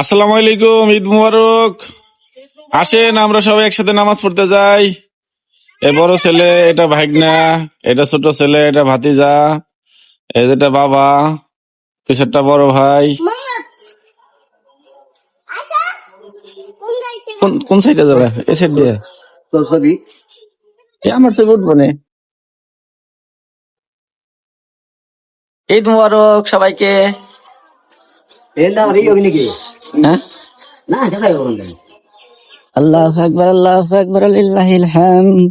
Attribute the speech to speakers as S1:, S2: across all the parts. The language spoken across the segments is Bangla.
S1: আসসালামু আলাইকুম, ঈদ মুবারক। আসেন আমরা সবাই একসাথে নামাজ পড়তে যাই। এ বড় ছেলে, এটা ভাগনা, এটা ছোট ছেলে, এটা ভাতিজা, এটা বাবা, পিছেরটা বড় ভাই। কোন কোন সাইডে যাবে? এ সাইড দিয়ে আমার সাইড উঠবো না। ঈদ মুবারক সবাইকে। হ্যাঁ, আল্লাহু আকবার, আল্লাহু আকবার, লিল্লাহিল হামদ।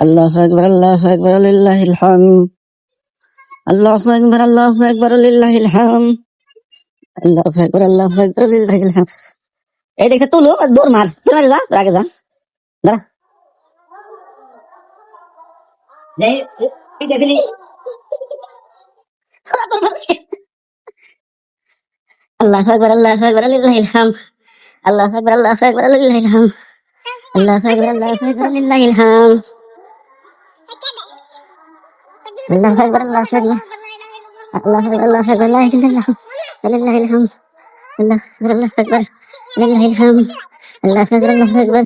S1: আল্লাহু আকবার, আল্লাহু আকবার, লিল্লাহিল হামদ। আল্লাহু আকবার, আল্লাহু আকবার, লিল্লাহিল হামদ। আল্লাহু আকবার, আল্লাহু আকবার, লিল্লাহিল হামদ। এই দেখতে তুলো, দৌড় মার, দৌড় মারে, যা আগে যা, দাঁড়া। আল্লাহু আকবার, আল্লাহু আকবার, লিল্লাহিল হামদ। আল্লাহু আকবার, আল্লাহু আকবার, লিল্লাহিল হামদ। আল্লাহু আকবার, আল্লাহু আকবার, লিল্লাহিল হামদ। আল্লাহু আকবার, আল্লাহু আকবার, আল্লাহু আকবার, আল্লাহু আকবার, লা ইলাহা ইল্লাল্লাহ, লিল্লাহিল হামদ। আল্লাহু আকবার, আল্লাহু আকবার, লিল্লাহিল হামদ। আল্লাহু আকবার, আল্লাহু আকবার।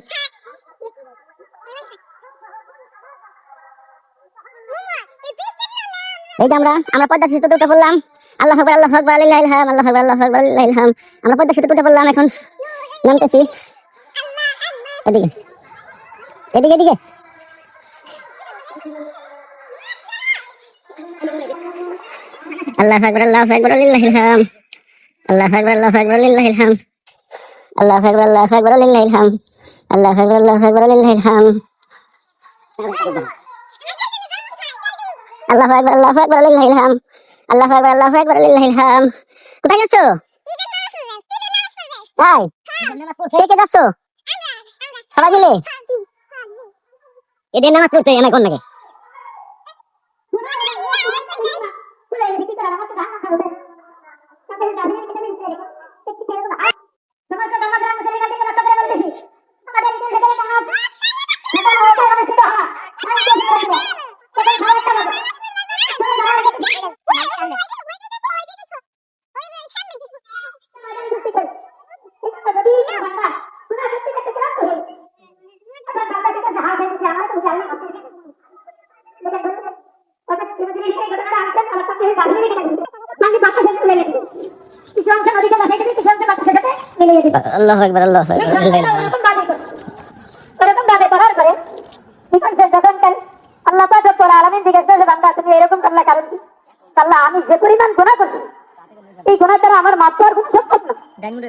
S1: এই যে আমরা পদ্মা সেতুতে উঠে পড়লাম। আল্লাহু আকবার, আল্লাহু আকবার, লিল্লাহিল হামদ। আল্লাহু আকবার, আল্লাহু আকবার, লিল্লাহিল হামদ। আমরা পদ্মা সেতুতে উঠে পড়লাম, এখন নামতেছি। এদিকে এদিকে এদিকে। আল্লাহু আকবার, আল্লাহু আকবার, লিল্লাহিল হামদ। আল্লাহু আকবার, আল্লাহু আকবার, লিল্লাহিল হামদ। আল্লাহু আকবার, আল্লাহু আকবার, লিল্লাহিল হামদ। আল্লাহু আকবার, আল্লাহু আকবার, লিল্লাহিল হামদ। আল্লাহু আকবার, আল্লাহু আকবার, লিল্লাহিল হামদ। আল্লাহু আকবার, আল্লাহু আকবার, লিল্লাহিল হামদ। কোথায় যাচ্ছ? তাই কে কে যাচ্ছ? সবাই মিলে এদের নামাজ পড়তে আমার কোন নাকি? আল্লাহু আকবার, আল্লাহু আকবার।